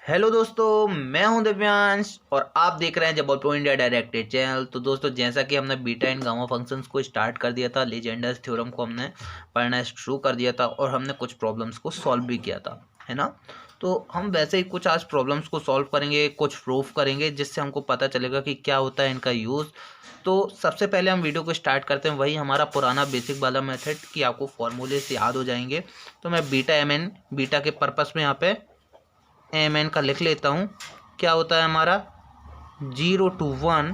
Hello दोस्तों, मैं हूं दिव्यांश और आप देख रहे हैं जबलपुर इंडिया डायरेक्टेड चैनल। तो दोस्तों, जैसा कि हमने बीटा एंड गामा फंक्शंस को स्टार्ट कर दिया था, लीजेंडर्स थ्योरम को हमने पढ़ना शुरू कर दिया था और हमने कुछ प्रॉब्लम्स को सॉल्व भी किया था, है ना। तो हम वैसे ही कुछ आज प्रॉब्लम्स को सॉल्व करेंगे, कुछ प्रूफ करेंगे, जिससे हमको पता चलेगा कि क्या होता है इनका यूज़। तो सबसे पहले हम वीडियो को स्टार्ट करते हैं वही हमारा पुराना बेसिक वाला मेथड कि आपको फॉर्मूले से याद हो जाएंगे। तो मैं बीटा एम एन बीटा के पर्पस में यहाँ पे एम एन का लिख लेता हूँ। क्या होता है हमारा 0 to 1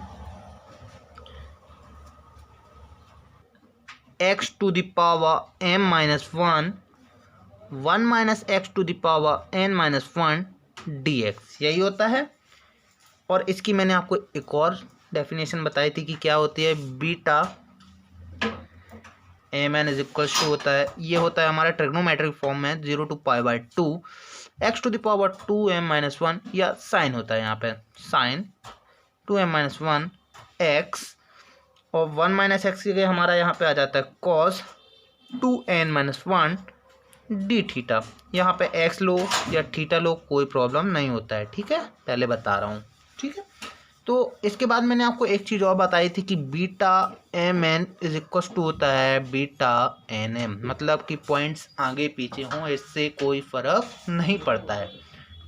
x to the power m minus 1 1 minus x to the power n minus 1 dx, यही होता है। और इसकी मैंने आपको एक और डेफिनेशन बताई थी कि क्या होती है। Beta M N is equal to होता है, ये होता है हमारा ट्रिग्नोमेट्रिक फॉर्म में 0 to π/2 x to the power 2m minus 1, या साइन होता है यहाँ पे साइन 2m minus 1 x, और 1 minus x की जगह हमारा यहाँ पे आ जाता है cos 2n minus 1 d theta. यहाँ पे x लो या थीटा लो, कोई प्रॉब्लम नहीं होता है, ठीक है, पहले बता रहा हूँ, ठीक है। तो इसके बाद मैंने आपको एक चीज़ और बताई थी कि beta M N is equal to होता है बीटा एन एम, मतलब कि पॉइंट्स आगे पीछे हों इससे कोई फ़र्क नहीं पड़ता है,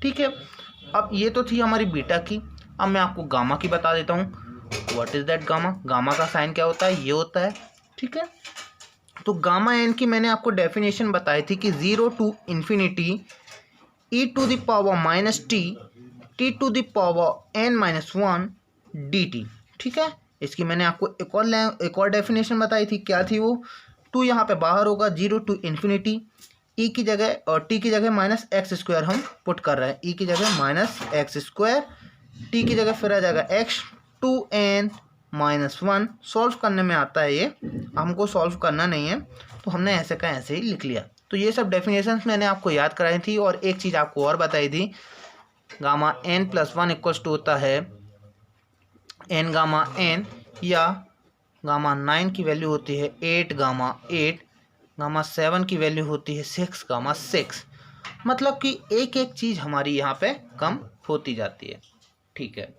ठीक है। अब ये तो थी हमारी बीटा की। अब मैं आपको गामा की बता देता हूँ। What is that gamma. Gamma का साइन क्या होता है, ये होता है, ठीक है। तो गामा एन की मैंने आपको डेफिनेशन बताई थी कि 0 to infinity e to the power minus T to the power n minus 1 dt, ठीक है। इसकी मैंने आपको एक और डेफिनेशन बताई थी। क्या थी वो, टू यहाँ पे बाहर होगा, 0 to इन्फिनिटी ई की जगह और टी की जगह माइनस एक्स स्क्वायर हम पुट कर रहे हैं, ई की जगह माइनस एक्स स्क्वायर, टी की जगह फिर आ जाएगा एक्स 2n माइनस 1। सॉल्व करने में आता है, ये हमको सॉल्व करना नहीं है, तो हमने ऐसे का ऐसे ही लिख लिया। तो ये सब डेफिनेशंस मैंने आपको याद कराई थी। और एक चीज़ आपको और बताई थी, gamma n plus 1 equals to होता है n गामा n, या गामा 9 की वैल्यू होती है 8 गामा 8, गामा 7 की वैल्यू होती है 6 गामा 6। मतलब कि एक एक चीज़ हमारी यहाँ पे कम होती जाती है, ठीक है।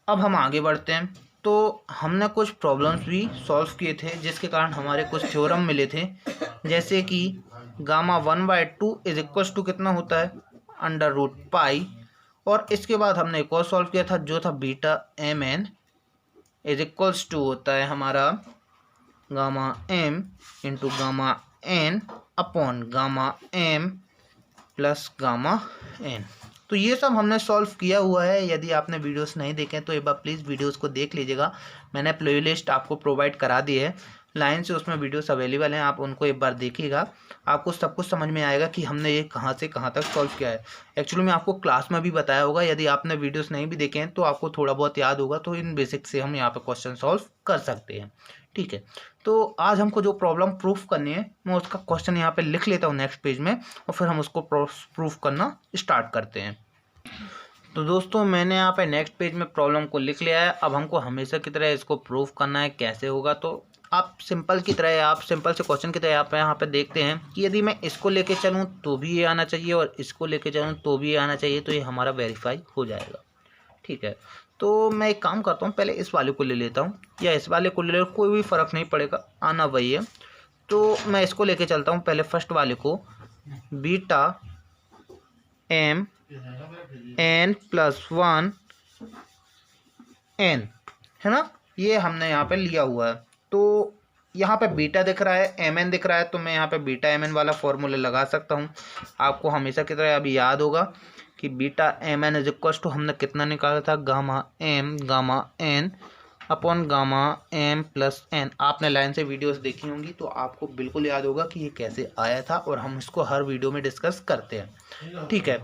अब हम आगे बढ़ते हैं। तो हमने कुछ प्रॉब्लम्स भी सॉल्व किए थे जिसके कारण हमारे कुछ थ्योरम मिले थे, जैसे कि गामा 1/2 इज इक्वल्स टू कितना होता है √π। और इसके बाद हमने एक और सॉल्व किया था जो था beta M N is equals to होता है हमारा gamma M into gamma N upon gamma M plus gamma N. तो ये सब हमने सॉल्व किया हुआ है। यदि आपने वीडियोस नहीं देखे तो एक बार प्लीज़ वीडियोस को देख लीजिएगा। मैंने प्लेलिस्ट आपको प्रोवाइड करा दी है लाइन से, उसमें वीडियोस अवेलेबल हैं, आप उनको एक बार देखिएगा, आपको सब कुछ समझ में आएगा कि हमने ये कहाँ से कहाँ तक सॉल्व किया है। एक्चुअली मैं आपको क्लास में भी बताया होगा, यदि आपने वीडियोस नहीं भी देखे हैं तो आपको थोड़ा बहुत याद होगा, तो इन बेसिक से हम यहाँ पर क्वेश्चन सॉल्व कर सकते हैं, ठीक है। तो आज हमको जो प्रॉब्लम प्रूफ करनी है मैं उसका क्वेश्चन यहाँ पे लिख लेता हूँ नेक्स्ट पेज में, और फिर हम उसको प्रूफ करना स्टार्ट करते हैं। तो दोस्तों, मैंने यहाँ पे नेक्स्ट पेज में प्रॉब्लम को लिख लिया है। अब हमको हमेशा की तरह इसको प्रूफ करना है। कैसे होगा, तो आप सिंपल से क्वेश्चन की तरह आप यहाँ पे देखते हैं कि यदि मैं इसको लेके चलूँ तो भी ये आना चाहिए और इसको लेके चलूँ तो भी ये आना चाहिए, तो ये हमारा वेरीफाई हो जाएगा, ठीक है। तो मैं एक काम करता हूँ, पहले इस वाले को ले लेता हूँ या इस वाले को ले ले, कोई भी फ़र्क नहीं पड़ेगा, आना वही है। तो मैं इसको लेके चलता हूँ पहले फर्स्ट वाले को, beta M n plus 1 n, है ना, ये हमने यहाँ पे लिया हुआ है। तो यहाँ पे बीटा दिख रहा है, एम एन दिख रहा है, तो मैं यहाँ पे बीटा एम एन वाला फॉर्मूला लगा सकता हूँ। आपको हमेशा की तरह अभी याद होगा कि beta M N is equal to हमने कितना निकाला था, gamma M gamma N upon gamma M plus N. आपने लाइन से वीडियोस देखी होंगी तो आपको बिल्कुल याद होगा कि ये कैसे आया था, और हम इसको हर वीडियो में डिस्कस करते हैं, ठीक है।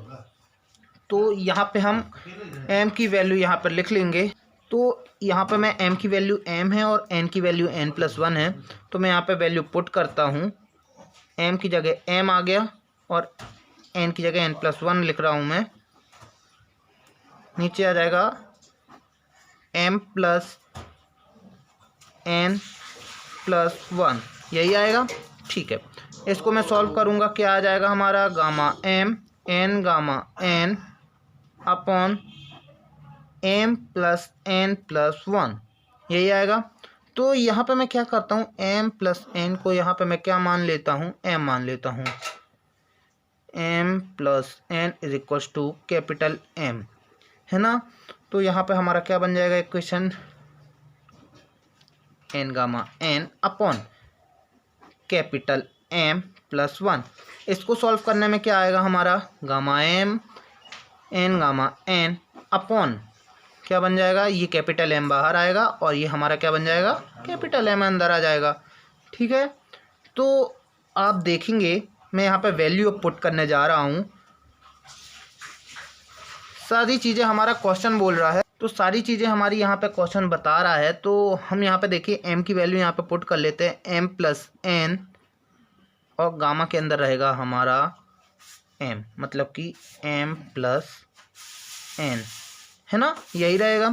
तो यहाँ पे हम m की वैल्यू यहाँ पर लिख लेंगे। तो यहाँ पे मैं m की वैल्यू m है और n की वैल्यू n प्लस 1 है, तो मैं यहाँ पे वैल्यू पुट करता हूँ। m की जगह m आ गया और n की जगह n प्लस 1 लिख रहा हूँ मैं। नीचे आ जाएगा m प्लस n प्लस 1, यही आएगा, ठीक है। इसको मैं सॉल्व करूँगा, क्या आ जाएगा हमारा gamma m n gamma n upon M plus N plus one, यही आएगा। तो यहाँ पे मैं क्या करता हूँ, एम प्लस एन को यहाँ पे मैं क्या मान लेता हूँ, एम मान लेता हूँ। M plus N is equals to capital M, है ना। तो यहाँ पे हमारा क्या बन जाएगा equation, N gamma N upon capital M plus one. इसको सॉल्व करने में क्या आएगा हमारा, gamma M N gamma N upon क्या बन जाएगा, ये कैपिटल एम बाहर आएगा और ये हमारा क्या बन जाएगा, कैपिटल एम अंदर आ जाएगा। ठीक है, तो आप देखेंगे मैं यहाँ पे वैल्यू पुट करने जा रहा हूँ। सारी चीज़ें हमारा क्वेश्चन बोल रहा है, तो सारी चीज़ें हमारी यहाँ पे क्वेश्चन बता रहा है। तो हम यहाँ पे देखिए एम की वैल्यू यहाँ पे पुट कर लेते हैं, एम प्लस एन और गामा के अंदर रहेगा हमारा एम, मतलब कि एम प्लस एन, है ना, यही रहेगा।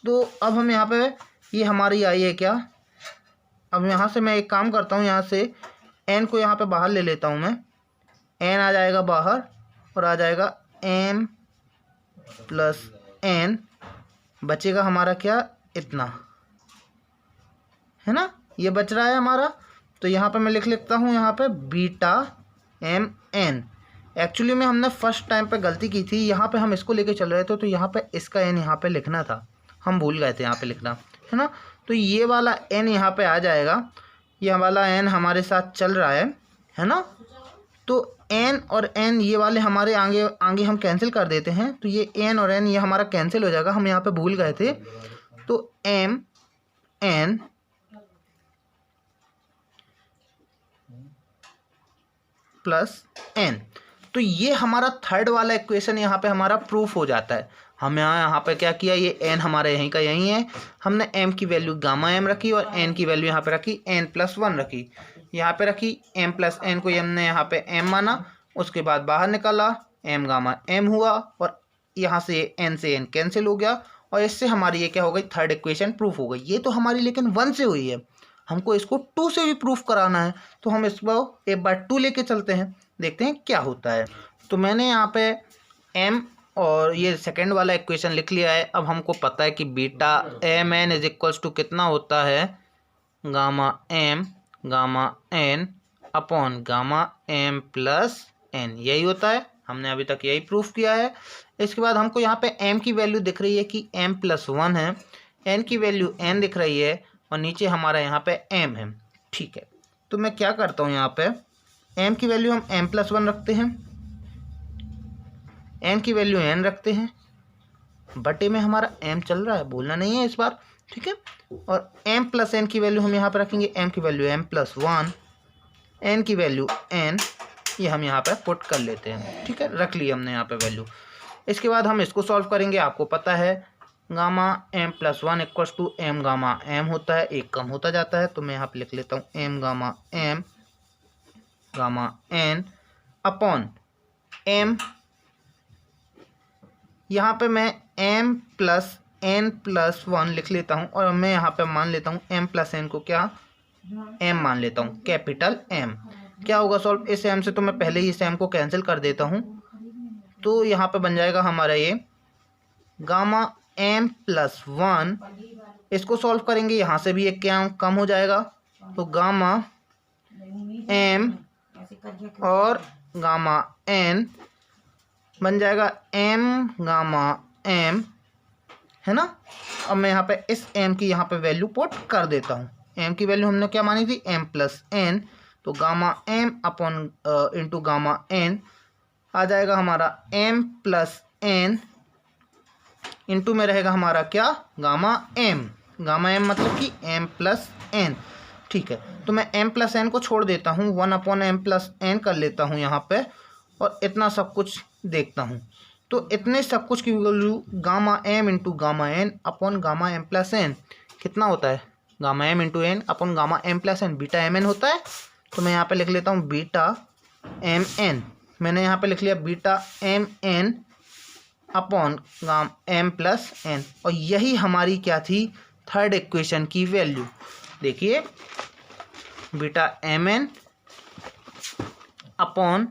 तो अब हम यहाँ पे ये हमारी आई है क्या, अब यहाँ से मैं एक काम करता हूँ, यहाँ से एन को यहाँ पे बाहर ले लेता हूँ मैं, एन आ जाएगा बाहर और आ जाएगा एम प्लस एन, बचेगा हमारा क्या, इतना, है ना, ये बच रहा है हमारा। तो यहाँ पे मैं लिख लेता हूँ यहाँ पे बीटा एम एन। एक्चुअली में हमने फर्स्ट टाइम पे गलती की थी, यहाँ पे हम इसको लेके चल रहे थे तो यहाँ पे इसका एन यहाँ पे लिखना था, हम भूल गए थे यहाँ पे लिखना, है ना। तो ये वाला एन यहाँ पे आ जाएगा, ये वाला एन हमारे साथ चल रहा है ना। तो एन और एन ये वाले हमारे आगे आगे हम कैंसिल कर देते हैं, तो ये एन और एन ये हमारा कैंसिल हो जाएगा, हम यहाँ पे भूल गए थे। तो एम एन प्लस एन, तो ये हमारा थर्ड वाला इक्वेशन यहाँ पे हमारा प्रूफ हो जाता है। हम यहाँ पे क्या किया, ये एन हमारे यहीं का यहीं है, हमने एम की वैल्यू गामा एम रखी और एन की वैल्यू यहाँ पे रखी एन प्लस वन रखी, यहाँ पे रखी एम प्लस एन को हमने यहाँ पे एम माना, उसके बाद बाहर निकाला एम गामा एम हुआ और यहाँ से एन कैंसिल हो गया और इससे हमारी ये क्या हो गई, थर्ड इक्वेशन प्रूफ हो गई। ये तो हमारी लेकिन 1 से हुई है, हमको इसको 2 से भी प्रूफ कराना है, तो हम इसको एक बार 2 लेके चलते हैं, देखते हैं क्या होता है। तो मैंने यहाँ पे एम और ये सेकेंड वाला इक्वेशन लिख लिया है। अब हमको पता है कि beta M N is equals to कितना होता है, gamma M gamma N upon gamma M plus N, यही होता है, हमने अभी तक यही प्रूफ किया है। इसके बाद हमको यहाँ पे एम की वैल्यू दिख रही है कि एम प्लस वन है, एन की वैल्यू एन दिख रही है और नीचे हमारा यहाँ पे एम है। ठीक है, तो मैं क्या करता हूँ, यहाँ पे एम की वैल्यू हम एम प्लस वन रखते हैं, एन की वैल्यू एन रखते हैं, बटे में हमारा एम चल रहा है, भूलना नहीं है इस बार। ठीक है, और एम प्लस एन की वैल्यू हम यहाँ पे रखेंगे, एम की value M plus one, N की वैल्यू एन, ये हम यहाँ पे पुट कर लेते हैं। ठीक है, रख ली हमने यहाँ पे वैल्यू। इसके बाद हम इसको सॉल्व करेंगे, आपको पता है gamma M plus one equals to M gamma M होता है, एक कम होता जाता है, तो मैं यहाँ पे लिख लेता हूँ M gamma N upon M, यहाँ पे मैं M plus N plus one लिख लेता हूँ और मैं यहाँ पे मान लेता हूँ एम प्लस एन को क्या, एम मान लेता हूँ, कैपिटल एम। क्या होगा सॉल्व, इस एम से तो मैं पहले ही इस एम को कैंसिल कर देता हूँ, तो यहाँ पे बन जाएगा हमारा ये गामा एम प्लस वन। इसको सॉल्व करेंगे, यहाँ से भी एक क्या कम हो जाएगा, तो गामा एम और गामा एन बन जाएगा एम गामा एम, है ना। अब मैं यहाँ पे इस एम की यहाँ पे वैल्यू पुट कर देता हूँ, एम की वैल्यू हमने क्या मानी थी, एम प्लस एन, तो gamma M upon into gamma N आ जाएगा हमारा एम प्लस एन, इंटू में रहेगा हमारा क्या, गामा एम मतलब कि एम प्लस एन। ठीक है, तो मैं एम प्लस एन को छोड़ देता हूँ, 1 अपॉन एम प्लस एन कर लेता हूँ यहाँ पे और इतना सब कुछ देखता हूँ। तो इतने सब कुछ की value gamma M into gamma N upon gamma M plus N कितना होता है, gamma M into N upon gamma M plus N, beta M N होता है। तो मैं यहाँ पे लिख लेता हूँ बीटा एम एन, मैंने यहाँ पे लिख लिया beta M N upon gamma M plus N, और यही हमारी क्या थी, थर्ड इक्वेशन की वैल्यू। देखिए beta M N upon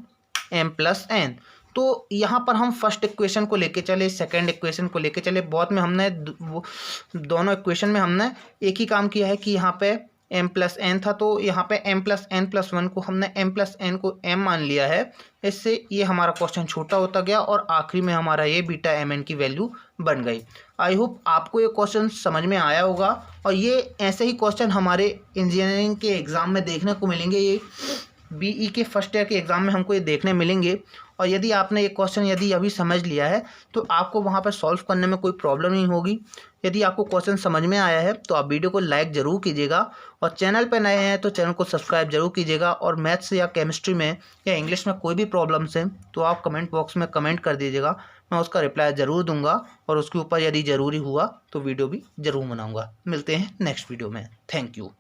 M plus N, तो यहाँ पर हम फर्स्ट इक्वेशन को लेके चले, सेकंड इक्वेशन को लेके चले। बहुत में हमने दोनों इक्वेशन में हमने एक ही काम किया है कि यहाँ पे m प्लस एन था, तो यहाँ पे m plus N plus one को हमने m प्लस एन को m मान लिया है। इससे ये हमारा क्वेश्चन छोटा होता गया और आखिरी में हमारा ये बीटा mn की वैल्यू बन गई। आई होप आपको ये क्वेश्चन समझ में आया होगा, और ये ऐसे ही क्वेश्चन हमारे इंजीनियरिंग के एग्ज़ाम में देखने को मिलेंगे। ये BE के फर्स्ट ईयर के एग्ज़ाम में हमको ये देखने मिलेंगे। और यदि आपने ये क्वेश्चन यदि अभी समझ लिया है तो आपको वहाँ पर सॉल्व करने में कोई प्रॉब्लम नहीं होगी। यदि आपको क्वेश्चन समझ में आया है तो आप वीडियो को लाइक ज़रूर कीजिएगा, और चैनल पर नए हैं तो चैनल को सब्सक्राइब जरूर कीजिएगा। और मैथ्स या केमिस्ट्री में या इंग्लिश में कोई भी प्रॉब्लम्स हैं तो आप कमेंट बॉक्स में कमेंट कर दीजिएगा, मैं उसका रिप्लाई ज़रूर दूंगा, और उसके ऊपर यदि ज़रूरी हुआ तो वीडियो भी ज़रूर बनाऊँगा। मिलते हैं नेक्स्ट वीडियो में। Thank you.